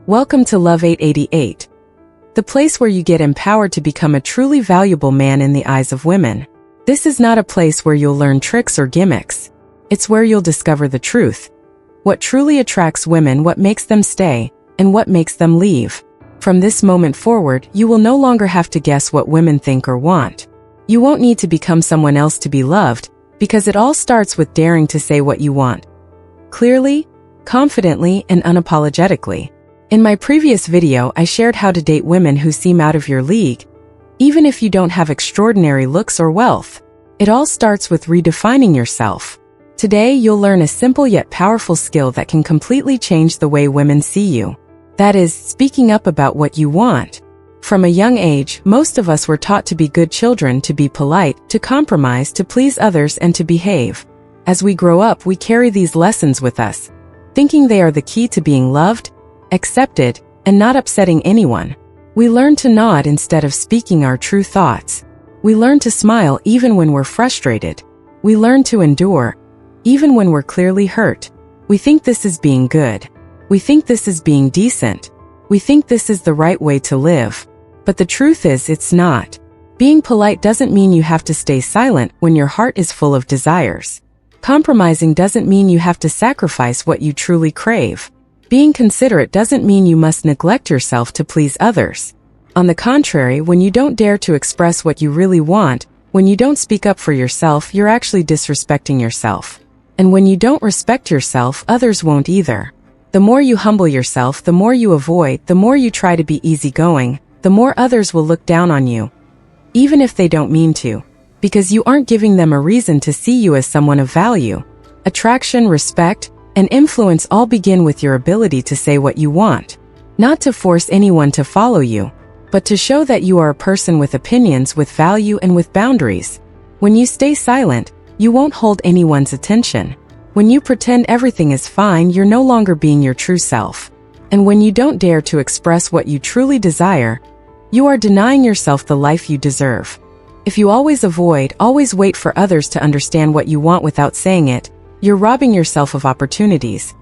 Welcome to Love 888, the place where you get empowered to become a truly valuable man in the eyes of women. This is not a place where you'll learn tricks or gimmicks. It's where you'll discover the truth. What truly attracts women, what makes them stay, and what makes them leave. From this moment forward, you will no longer have to guess what women think or want. You won't need to become someone else to be loved, because it all starts with daring to say what you want. Clearly, confidently, and unapologetically. In my previous video, I shared how to date women who seem out of your league, even if you don't have extraordinary looks or wealth. It all starts with redefining yourself. Today, you'll learn a simple yet powerful skill that can completely change the way women see you. That is, speaking up about what you want. From a young age, most of us were taught to be good children, to be polite, to compromise, to please others, and to behave. As we grow up, we carry these lessons with us, thinking they are the key to being loved, accepted, and not upsetting anyone. We learn to nod instead of speaking our true thoughts. We learn to smile even when we're frustrated. We learn to endure, even when we're clearly hurt. We think this is being good. We think this is being decent. We think this is the right way to live. But the truth is, it's not. Being polite doesn't mean you have to stay silent when your heart is full of desires. Compromising doesn't mean you have to sacrifice what you truly crave. Being considerate doesn't mean you must neglect yourself to please others. On the contrary, when you don't dare to express what you really want, when you don't speak up for yourself, you're actually disrespecting yourself. And when you don't respect yourself, others won't either. The more you humble yourself, the more you avoid, the more you try to be easygoing, the more others will look down on you, even if they don't mean to, because you aren't giving them a reason to see you as someone of value. Attraction, respect, and influence all begin with your ability to say what you want. Not to force anyone to follow you, but to show that you are a person with opinions, with value, and with boundaries. When you stay silent, you won't hold anyone's attention. When you pretend everything is fine, you're no longer being your true self. And when you don't dare to express what you truly desire, you are denying yourself the life you deserve. If you always avoid, always wait for others to understand what you want without saying it, you're robbing yourself of opportunities.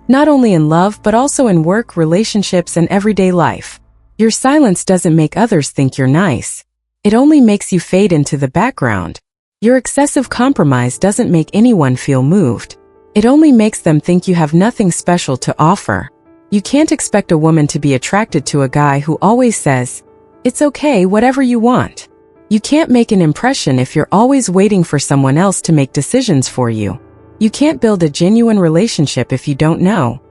Not only in love, but also in work, relationships, and everyday life. Your silence doesn't make others think you're nice. It only makes you fade into the background. Your excessive compromise doesn't make anyone feel moved. It only makes them think you have nothing special to offer. You can't expect a woman to be attracted to a guy who always says, "It's okay, whatever you want." You can't make an impression if you're always waiting for someone else to make decisions for you. You can't build a genuine relationship if you don't know,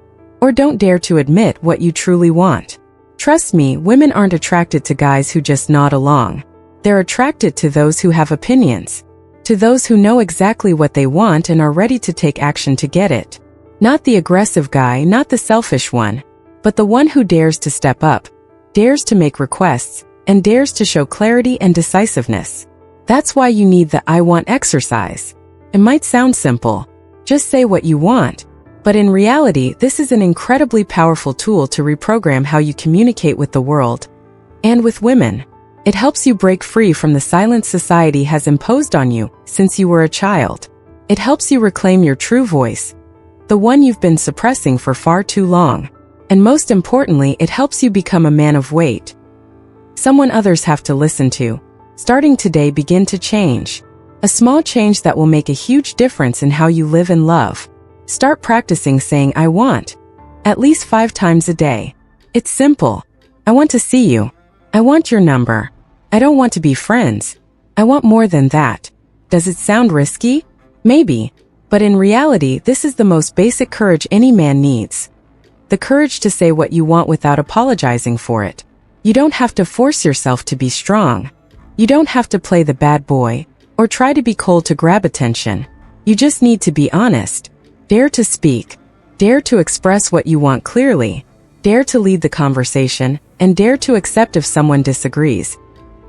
or don't dare to admit what you truly want. Trust me, women aren't attracted to guys who just nod along. They're attracted to those who have opinions, to those who know exactly what they want and are ready to take action to get it. Not the aggressive guy, not the selfish one, but the one who dares to step up, dares to make requests, and dares to show clarity and decisiveness. That's why you need the I want exercise. It might sound simple. Just say what you want. But in reality, this is an incredibly powerful tool to reprogram how you communicate with the world and with women. It helps you break free from the silence society has imposed on you since you were a child. It helps you reclaim your true voice, the one you've been suppressing for far too long. And most importantly, it helps you become a man of weight, someone others have to listen to. Starting today, begin to change. A small change that will make a huge difference in how you live and love. Start practicing saying I want, at least 5 times a day. It's simple. I want to see you. I want your number. I don't want to be friends. I want more than that. Does it sound risky? Maybe. But in reality, this is the most basic courage any man needs. The courage to say what you want without apologizing for it. You don't have to force yourself to be strong. You don't have to play the bad boy, or try to be cold to grab attention. You just need to be honest. Dare to speak. Dare to express what you want clearly. Dare to lead the conversation, and dare to accept if someone disagrees.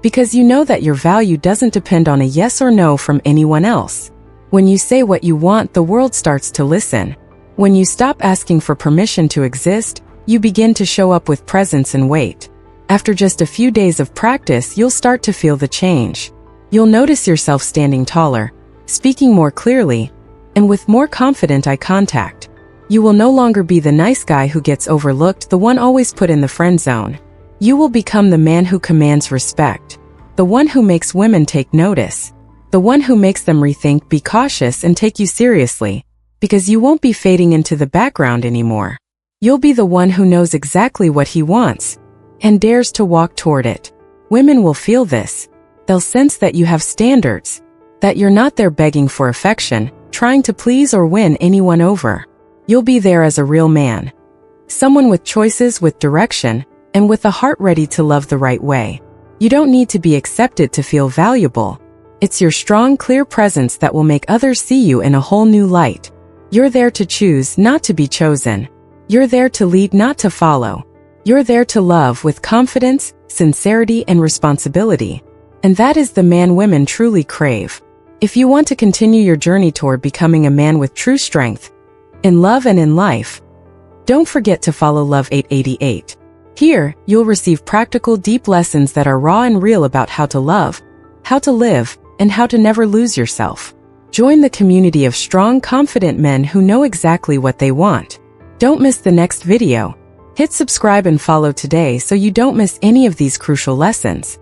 Because you know that your value doesn't depend on a yes or no from anyone else. When you say what you want, the world starts to listen. When you stop asking for permission to exist, you begin to show up with presence and weight. After just a few days of practice, you'll start to feel the change. You'll notice yourself standing taller, speaking more clearly, and with more confident eye contact. You will no longer be the nice guy who gets overlooked, the one always put in the friend zone. You will become the man who commands respect, the one who makes women take notice, the one who makes them rethink, be cautious, and take you seriously, because you won't be fading into the background anymore. You'll be the one who knows exactly what he wants and dares to walk toward it. Women will feel this. They'll sense that you have standards, that you're not there begging for affection, trying to please or win anyone over. You'll be there as a real man, someone with choices, with direction, and with a heart ready to love the right way. You don't need to be accepted to feel valuable. It's your strong, clear presence that will make others see you in a whole new light. You're there to choose, not to be chosen. You're there to lead, not to follow. You're there to love with confidence, sincerity, and responsibility. And that is the man women truly crave. If you want to continue your journey toward becoming a man with true strength, in love and in life, don't forget to follow Love 888. Here, you'll receive practical, deep lessons that are raw and real about how to love, how to live, and how to never lose yourself. Join the community of strong, confident men who know exactly what they want. Don't miss the next video. Hit subscribe and follow today so you don't miss any of these crucial lessons.